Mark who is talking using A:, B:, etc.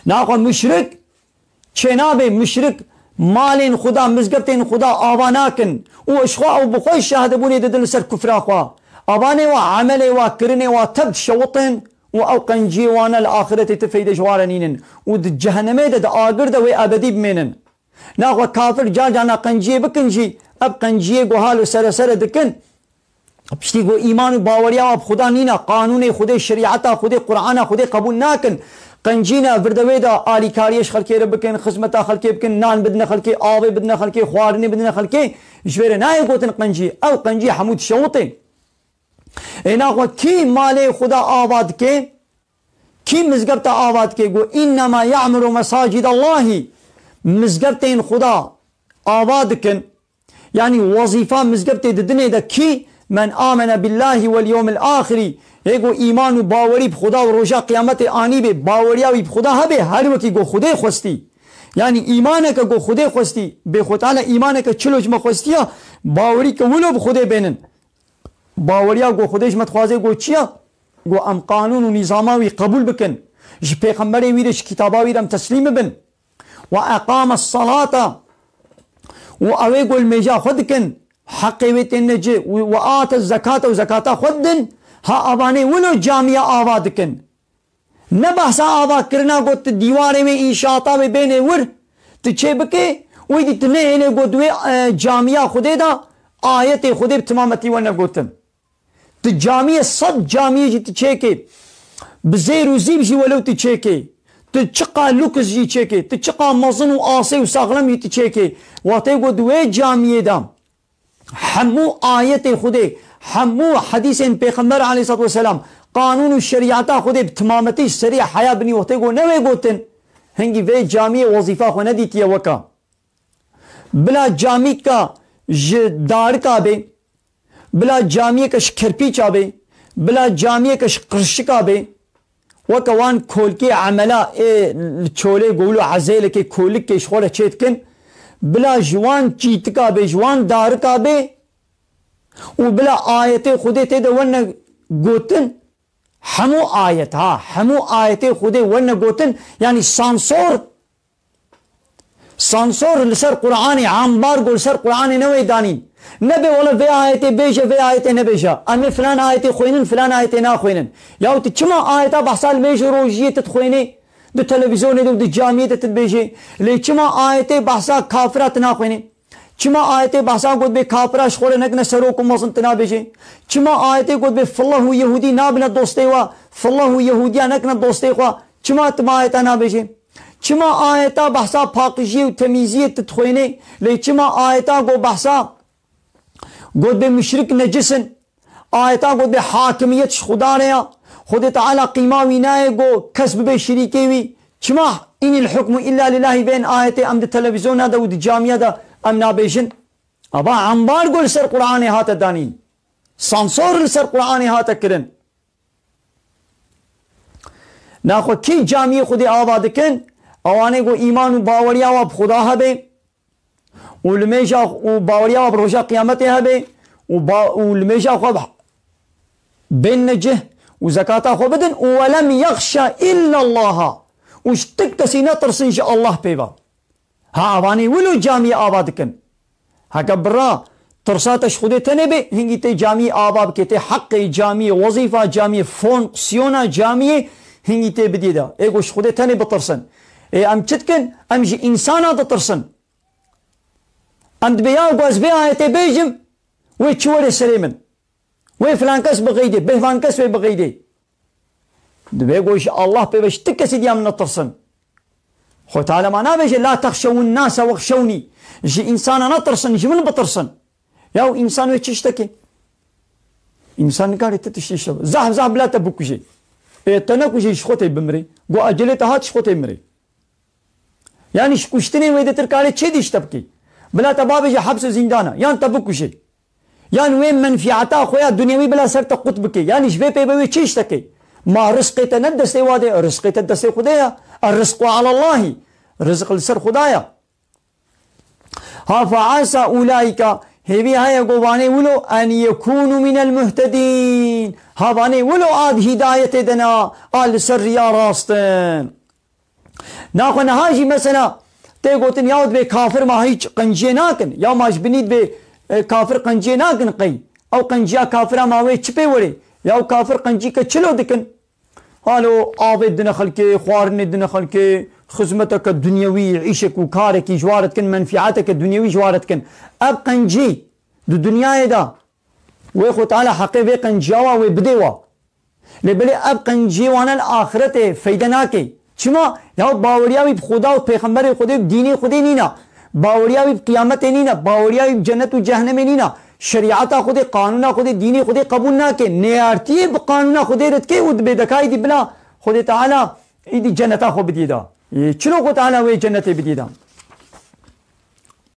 A: ناخو مشرك چنابه مشرك مالين خدا مزگرتين خدا آواناكن و اشخوا او بخوي شهد بوني ددن سر كفر اخوا اباني و عملي و كرني و تبت شوطن و او قنجي وانا الاخرة تفيد جوارنينن و د جهنمي د آگر د و ابدي بمينن ناخو كافر جانا قنجي بكنجي اب قنجي گو حالو سر سر دكن بشتي گو ايمان و باوريا اب خدا نينا قانون خدا شريعتا خدا قرآن خدا قبول ناكن قنجينا فردوي دا آلي كاريش خلقي ربكن خزمتا خلقي بكن نان بدنا خلقي آبي بدنا خلقي خوارني بدنا خلقي جوير ناي قوتن قنجي او قنجي حمود شوطي اينا كي مالي خدا آباد كي كي مزقبتا آباد كي قو انما يعمر مساجد الله مزقبتين خدا آبادكن يعني وظيفة مزقبتي ددني دا كي من آمن بالله واليوم الآخري يقول إيمان و باوري بخدا و روشا قيامت آني بي باوريا و بخدا هبه هر وكي قو خده خوستي يعني إيمانك قو خده خوستي بخود تعالى إيمانك چلوش مخوستيا باوري كولو بخده بينن باوريا قو خدش متخوازي قو چيا قو ام قانون و نظاماوي قبول بكن جي پیغمبر ويدش كتاباوي دم تسليم بن و اقام الصلاة و اوه قو الميجا خدكن حقي ويتن نجي و آت الزكاة و زكاة خدن ها اباني ولو جامعة آباد کن نبحثا آباد کرنا گو ت دیوارے میں انشاءتا میں بینے ور تو چھے بکے وی دی تنے اینے گو دوے جامعہ خودے دا آیت خودے بتمامتی ونہ گوتن تو جامعہ صد جامعہ جی تو چھے کے بزیر و زیب جی ولو تو چھے کے تو چقا لکس جی چھے کے تو چقا مزن و آسے و ساغلم جی تو چھے کے واتے گو دوے جامعہ دا حمو آیت خودے حمو حديث پیغمبر عليه الصلاة والسلام قانون الشريعة خده بتمامتي سريع حياة بني وقته قو نوي قوتن هنگي في جامعة وظيفة خو نديتيا وكا بلا جامعة کا دار کا بي بلا جامعة کا شكرپي چا بي بلا جامعة کا شقرش کا بي وكا وان کھول کے عملا چولے قولو عزيل کے کھولک کے شخورة چيتكن بلا جوان چيت کا بي جوان دار کا بي وبلا آية خدي تيدا ون قوتن حمو آية ها حمو آية خدي ون قوتن يعني سانسور لسر قرآني عامبار قول سر قرآني نوي دانين نبي ولا في آية بيجا في آية نبيجا أمي فلان آية خوينن فلان آية نا خوينن ياو تشما آية بحصال ميجي روجية تتخويني دو تلفزيون دو جامعة تتبيجي لي چما آية بحصال كافرات نا خويني چما آية بحثا قد بي كافرا شخور نكنا سروكم وصن تنابيجي چما آية قد بي فالله يهودي نابنا دوستي وا فالله يهوديا نكنا دوستي وا چما تما آية نابيجي چما آية بحثا پاقجي و تميزية تتخويني لي چما آية قد بحثا قد بي مشرك نجسن آية قد بي حاكمية خدانيا خد تعالى قيمة ويناي قو كسب بي شريكي وي چما إن الحكم إلا لله بين آية أم دي تلفزيون دا و دي جامعة دا ام نابيجن ابا عمبار قول سر قرآن هات دانين سانسور سر قرآن هات كرن ناخو كي جامعة خودي آباد كن اواني قو ايمان و باوريا و بخدا هبه و لميجا و باوريا و بروجا قيامته هبه و لميجا خو بين نجه و زكاة خو بدن ولم يخشى إلا الله واشتكتسي نطرس إن شاء الله بيبا ها اواني ولو جامعة آباد كن هكا برا ترساتش خودي تنبي هنگي تي جامعة آباد كي حق جامعة وظيفة جامعة فونكسيونا جامعة هنگي تي بديدا ايقوش خودي تنبي ترسن اي ام چتكن ام جي انسانا ترسن ام دبياو قواز بيا ايتي بيجم وي چوري سليمن وي فلان كس بغيدي بفلان كس وي بغيدي دبيقوش الله بيبش تكسي ديام نترسن خو تعالى ما نابيجي لا تخشوا الناس واخشوني جي انسان نطرسن جي من بطرسن ياو انسان ويتشتكي انسان قال تتشتشب زح بلا تبكجي تنكو جي شخوتي بمري قو اجلت هات شخوتي بمري يعني شكوشتني ويدة تركالي چه ديش تبكي بلا تبابيجي حبس زندانا يعني تبكجي يعني وين منفعتا خويا دنيوي بلا سر تقوت بكي يعني شبه بيبوي چشتكي ما رزقي تندستي وادي رزقي تندستي خدايا الرزق على الله رزق لسر خدايا ها فعسى أولئك هبي هاي قواني ولو أن يكونوا من المهتدين هاباني ولو آد هداية دنا آل سر يا راستن ناخو نهاجي مثلا تيقوتن ياود بي كافر ما هيج قنجي ناكن يا ماش بنيد بي كافر قنجي ناكن قي او قنجيا كافر ما وي چپي وري يا كافر قنجي كچلو دكن قالوا آبد دنا خلكي خوارن دنا خلكي خدمتك الدنيوي عيشك وكارك جوارتكن منفعتك الدنيوي جوارتكن اب قنجي دو دنيا دا ويخو تعالى حقي بي قنجاوا وبديوا لبلي اب قنجي وانا الاخرته فيدناكي چما یا باوریابی خدا و پیغمبر خدا و دین خدا نینا باوریابی قیامت نینا باوریابی جنت و جهنم نینا شریعت خود قانون خود دین خود قبول نہ کہ نیارتی قانون خود رت کے ود بدکای دی بنا خود تعالی ایدی جنت خو بدیدا چلو خود تعالی و جنت بدیدا